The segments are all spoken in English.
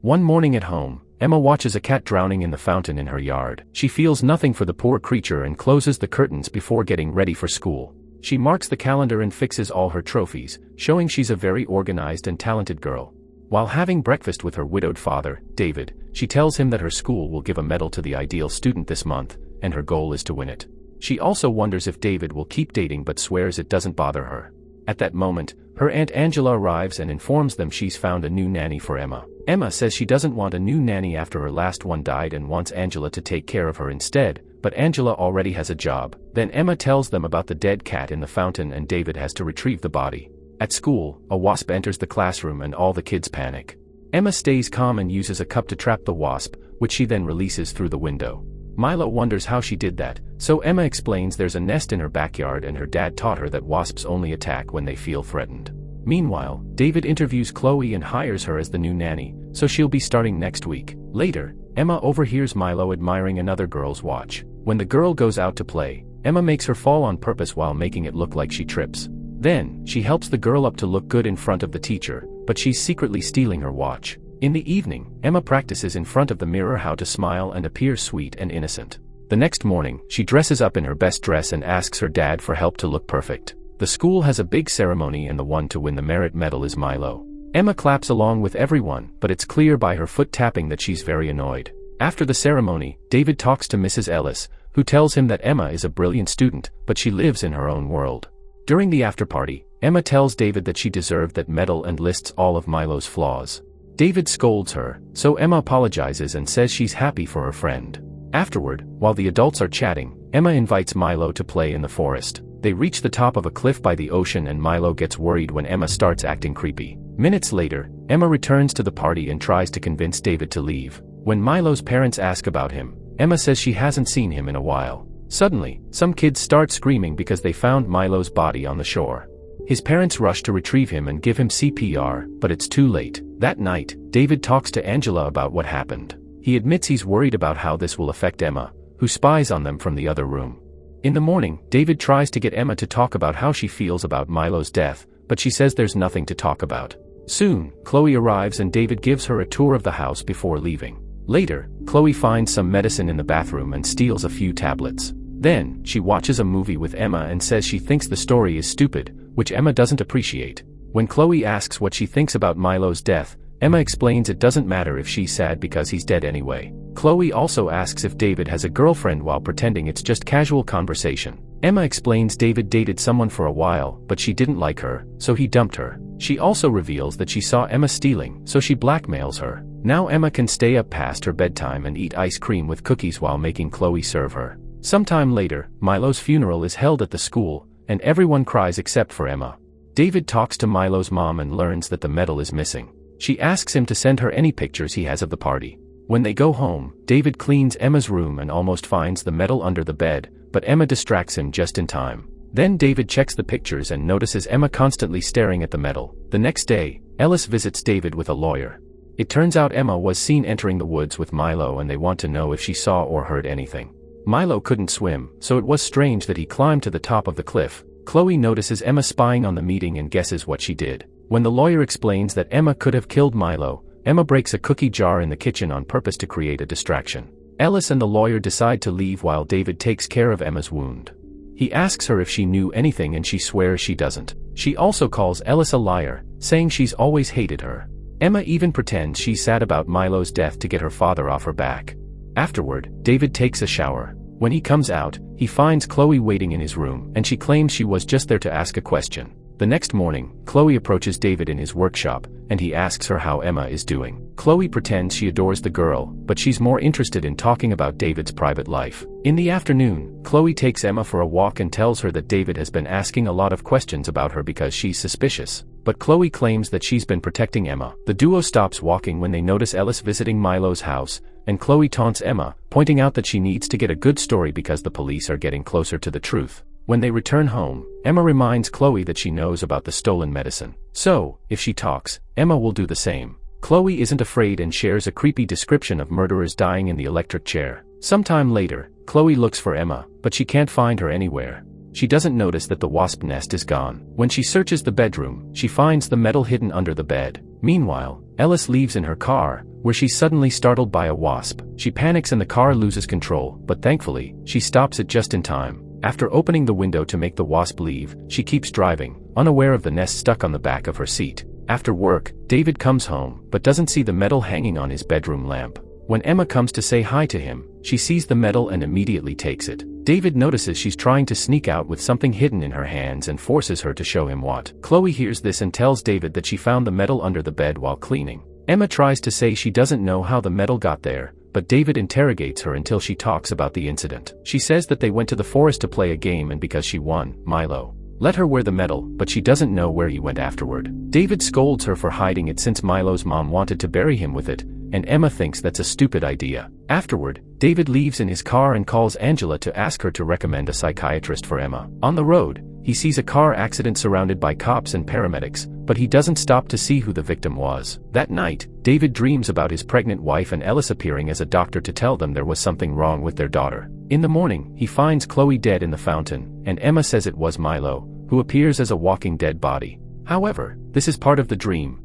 One morning at home, Emma watches a cat drowning in the fountain in her yard. She feels nothing for the poor creature and closes the curtains before getting ready for school. She marks the calendar and fixes all her trophies, showing she's a very organized and talented girl. While having breakfast with her widowed father, David, she tells him that her school will give a medal to the ideal student this month, and her goal is to win it. She also wonders if David will keep dating but swears it doesn't bother her. At that moment, her Aunt Angela arrives and informs them she's found a new nanny for Emma. Emma says she doesn't want a new nanny after her last one died and wants Angela to take care of her instead, but Angela already has a job. Then Emma tells them about the dead cat in the fountain and David has to retrieve the body. At school, a wasp enters the classroom and all the kids panic. Emma stays calm and uses a cup to trap the wasp, which she then releases through the window. Milo wonders how she did that, so Emma explains there's a nest in her backyard and her dad taught her that wasps only attack when they feel threatened. Meanwhile, David interviews Chloe and hires her as the new nanny, so she'll be starting next week. Later, Emma overhears Milo admiring another girl's watch. When the girl goes out to play, Emma makes her fall on purpose while making it look like she trips. Then, she helps the girl up to look good in front of the teacher, but she's secretly stealing her watch. In the evening, Emma practices in front of the mirror how to smile and appear sweet and innocent. The next morning, she dresses up in her best dress and asks her dad for help to look perfect. The school has a big ceremony and the one to win the merit medal is Milo. Emma claps along with everyone, but it's clear by her foot tapping that she's very annoyed. After the ceremony, David talks to Mrs. Ellis, who tells him that Emma is a brilliant student, but she lives in her own world. During the after-party, Emma tells David that she deserved that medal and lists all of Milo's flaws. David scolds her, so Emma apologizes and says she's happy for her friend. Afterward, while the adults are chatting, Emma invites Milo to play in the forest. They reach the top of a cliff by the ocean and Milo gets worried when Emma starts acting creepy. Minutes later, Emma returns to the party and tries to convince David to leave. When Milo's parents ask about him, Emma says she hasn't seen him in a while. Suddenly, some kids start screaming because they found Milo's body on the shore. His parents rush to retrieve him and give him CPR, but it's too late. That night, David talks to Angela about what happened. He admits he's worried about how this will affect Emma, who spies on them from the other room. In the morning, David tries to get Emma to talk about how she feels about Milo's death, but she says there's nothing to talk about. Soon, Chloe arrives and David gives her a tour of the house before leaving. Later, Chloe finds some medicine in the bathroom and steals a few tablets. Then, she watches a movie with Emma and says she thinks the story is stupid, which Emma doesn't appreciate. When Chloe asks what she thinks about Milo's death, Emma explains it doesn't matter if she's sad because he's dead anyway. Chloe also asks if David has a girlfriend while pretending it's just casual conversation. Emma explains David dated someone for a while, but she didn't like her, so he dumped her. She also reveals that she saw Emma stealing, so she blackmails her. Now Emma can stay up past her bedtime and eat ice cream with cookies while making Chloe serve her. Sometime later, Milo's funeral is held at the school, and everyone cries except for Emma. David talks to Milo's mom and learns that the medal is missing. She asks him to send her any pictures he has of the party. When they go home, David cleans Emma's room and almost finds the medal under the bed, but Emma distracts him just in time. Then David checks the pictures and notices Emma constantly staring at the medal. The next day, Ellis visits David with a lawyer. It turns out Emma was seen entering the woods with Milo and they want to know if she saw or heard anything. Milo couldn't swim, so it was strange that he climbed to the top of the cliff. Chloe notices Emma spying on the meeting and guesses what she did. When the lawyer explains that Emma could have killed Milo, Emma breaks a cookie jar in the kitchen on purpose to create a distraction. Ellis and the lawyer decide to leave while David takes care of Emma's wound. He asks her if she knew anything and she swears she doesn't. She also calls Ellis a liar, saying she's always hated her. Emma even pretends she's sad about Milo's death to get her father off her back. Afterward, David takes a shower. When he comes out, he finds Chloe waiting in his room and she claims she was just there to ask a question. The next morning, Chloe approaches David in his workshop, and he asks her how Emma is doing. Chloe pretends she adores the girl, but she's more interested in talking about David's private life. In the afternoon, Chloe takes Emma for a walk and tells her that David has been asking a lot of questions about her because she's suspicious. But Chloe claims that she's been protecting Emma. The duo stops walking when they notice Ellis visiting Milo's house, and Chloe taunts Emma, pointing out that she needs to get a good story because the police are getting closer to the truth. When they return home, Emma reminds Chloe that she knows about the stolen medicine. So, if she talks, Emma will do the same. Chloe isn't afraid and shares a creepy description of murderers dying in the electric chair. Sometime later, Chloe looks for Emma, but she can't find her anywhere. She doesn't notice that the wasp nest is gone. When she searches the bedroom, she finds the medal hidden under the bed. Meanwhile, Ellis leaves in her car, where she's suddenly startled by a wasp. She panics and the car loses control, but thankfully, she stops it just in time. After opening the window to make the wasp leave, she keeps driving, unaware of the nest stuck on the back of her seat. After work, David comes home, but doesn't see the medal hanging on his bedroom lamp. When Emma comes to say hi to him, she sees the medal and immediately takes it. David notices she's trying to sneak out with something hidden in her hands and forces her to show him what. Chloe hears this and tells David that she found the medal under the bed while cleaning. Emma tries to say she doesn't know how the medal got there, but David interrogates her until she talks about the incident. She says that they went to the forest to play a game and because she won, Milo let her wear the medal, but she doesn't know where he went afterward. David scolds her for hiding it since Milo's mom wanted to bury him with it, and Emma thinks that's a stupid idea. Afterward, David leaves in his car and calls Angela to ask her to recommend a psychiatrist for Emma. On the road, he sees a car accident surrounded by cops and paramedics, but he doesn't stop to see who the victim was. That night, David dreams about his pregnant wife and Ellis appearing as a doctor to tell them there was something wrong with their daughter. In the morning, he finds Chloe dead in the fountain, and Emma says it was Milo, who appears as a walking dead body. However, this is part of the dream.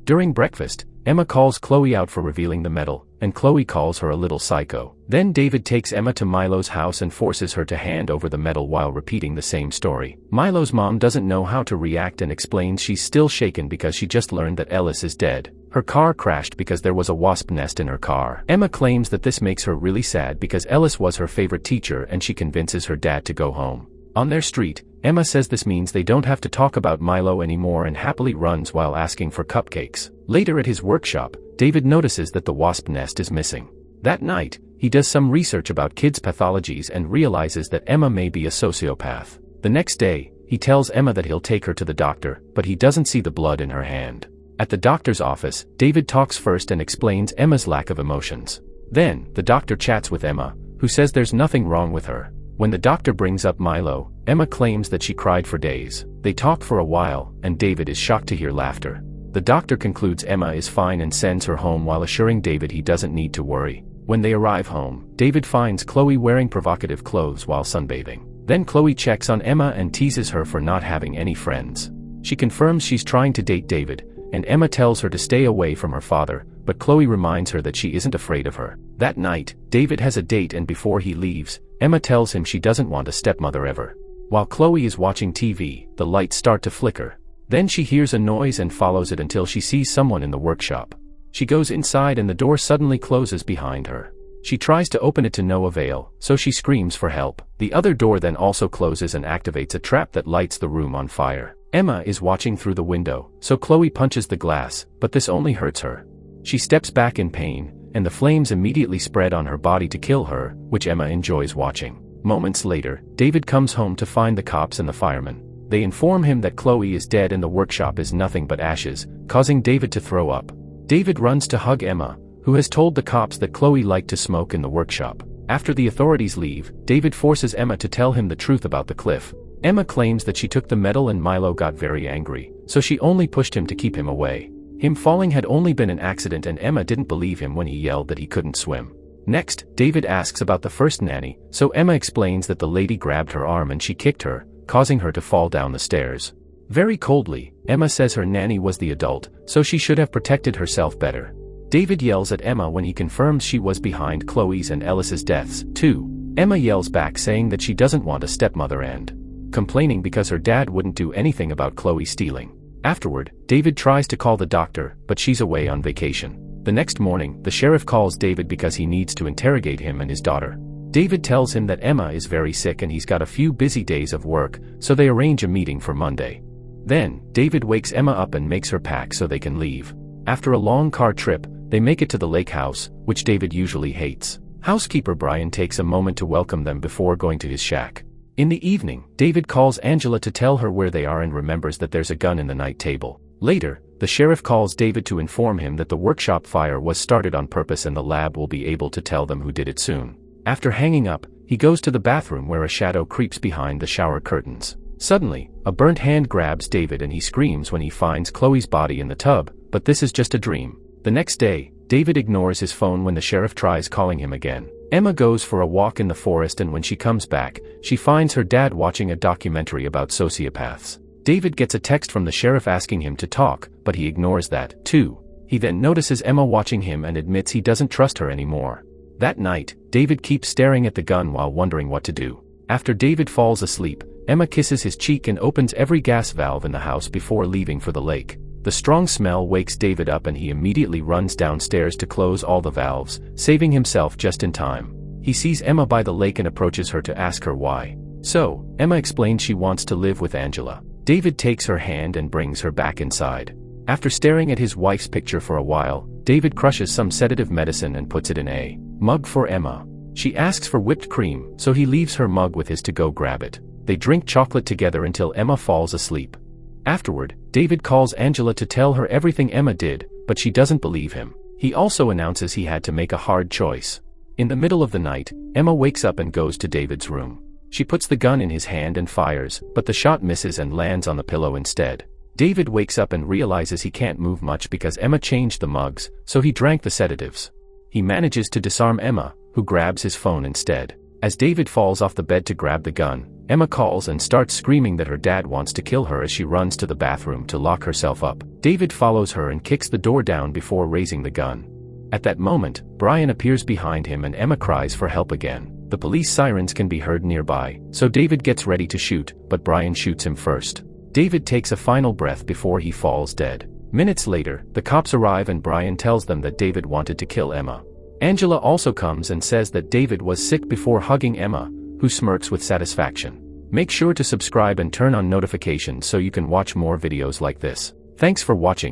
During breakfast, Emma calls Chloe out for revealing the medal, and Chloe calls her a little psycho. Then David takes Emma to Milo's house and forces her to hand over the medal while repeating the same story. Milo's mom doesn't know how to react and explains she's still shaken because she just learned that Ellis is dead. Her car crashed because there was a wasp nest in her car. Emma claims that this makes her really sad because Ellis was her favorite teacher and she convinces her dad to go home. On their street, Emma says this means they don't have to talk about Milo anymore and happily runs while asking for cupcakes. Later at his workshop, David notices that the wasp nest is missing. That night, he does some research about kids' pathologies and realizes that Emma may be a sociopath. The next day, he tells Emma that he'll take her to the doctor, but he doesn't see the blood in her hand. At the doctor's office, David talks first and explains Emma's lack of emotions. Then, the doctor chats with Emma, who says there's nothing wrong with her. When the doctor brings up Milo, Emma claims that she cried for days. They talk for a while, and David is shocked to hear laughter. The doctor concludes Emma is fine and sends her home while assuring David he doesn't need to worry. When they arrive home, David finds Chloe wearing provocative clothes while sunbathing. Then Chloe checks on Emma and teases her for not having any friends. She confirms she's trying to date David, and Emma tells her to stay away from her father, but Chloe reminds her that she isn't afraid of her. That night, David has a date and before he leaves, Emma tells him she doesn't want a stepmother ever. While Chloe is watching TV, the lights start to flicker. Then she hears a noise and follows it until she sees someone in the workshop. She goes inside and the door suddenly closes behind her. She tries to open it to no avail, so she screams for help. The other door then also closes and activates a trap that lights the room on fire. Emma is watching through the window, so Chloe punches the glass, but this only hurts her. She steps back in pain, and the flames immediately spread on her body to kill her, which Emma enjoys watching. Moments later, David comes home to find the cops and the firemen. They inform him that Chloe is dead and the workshop is nothing but ashes, causing David to throw up. David runs to hug Emma, who has told the cops that Chloe liked to smoke in the workshop. After the authorities leave, David forces Emma to tell him the truth about the cliff. Emma claims that she took the medal and Milo got very angry, so she only pushed him to keep him away. Him falling had only been an accident and Emma didn't believe him when he yelled that he couldn't swim. Next, David asks about the first nanny, so Emma explains that the lady grabbed her arm and she kicked her, causing her to fall down the stairs. Very coldly, Emma says her nanny was the adult, so she should have protected herself better. David yells at Emma when he confirms she was behind Chloe's and Ellis's deaths, too. Emma yells back saying that she doesn't want a stepmother and complaining because her dad wouldn't do anything about Chloe stealing. Afterward, David tries to call the doctor, but she's away on vacation. The next morning, the sheriff calls David because he needs to interrogate him and his daughter. David tells him that Emma is very sick and he's got a few busy days of work, so they arrange a meeting for Monday. Then, David wakes Emma up and makes her pack so they can leave. After a long car trip, they make it to the lake house, which David usually hates. Housekeeper Brian takes a moment to welcome them before going to his shack. In the evening, David calls Angela to tell her where they are and remembers that there's a gun in the night table. Later, the sheriff calls David to inform him that the workshop fire was started on purpose and the lab will be able to tell them who did it soon. After hanging up, he goes to the bathroom where a shadow creeps behind the shower curtains. Suddenly, a burnt hand grabs David and he screams when he finds Chloe's body in the tub, but this is just a dream. The next day, David ignores his phone when the sheriff tries calling him again. Emma goes for a walk in the forest and when she comes back, she finds her dad watching a documentary about sociopaths. David gets a text from the sheriff asking him to talk, but he ignores that, too. He then notices Emma watching him and admits he doesn't trust her anymore. That night, David keeps staring at the gun while wondering what to do. After David falls asleep, Emma kisses his cheek and opens every gas valve in the house before leaving for the lake. The strong smell wakes David up and he immediately runs downstairs to close all the valves, saving himself just in time. He sees Emma by the lake and approaches her to ask her why. So, Emma explains she wants to live with Angela. David takes her hand and brings her back inside. After staring at his wife's picture for a while, David crushes some sedative medicine and puts it in a mug for Emma. She asks for whipped cream, so he leaves her mug with his to go grab it. They drink chocolate together until Emma falls asleep. Afterward, David calls Angela to tell her everything Emma did, but she doesn't believe him. He also announces he had to make a hard choice. In the middle of the night, Emma wakes up and goes to David's room. She puts the gun in his hand and fires, but the shot misses and lands on the pillow instead. David wakes up and realizes he can't move much because Emma changed the mugs, so he drank the sedatives. He manages to disarm Emma, who grabs his phone instead. As David falls off the bed to grab the gun, Emma calls and starts screaming that her dad wants to kill her as she runs to the bathroom to lock herself up. David follows her and kicks the door down before raising the gun. At that moment, Brian appears behind him and Emma cries for help again. The police sirens can be heard nearby, so David gets ready to shoot, but Brian shoots him first. David takes a final breath before he falls dead. Minutes later, the cops arrive and Brian tells them that David wanted to kill Emma. Angela also comes and says that David was sick before hugging Emma, who smirks with satisfaction. Make sure to subscribe and turn on notifications so you can watch more videos like this. Thanks for watching.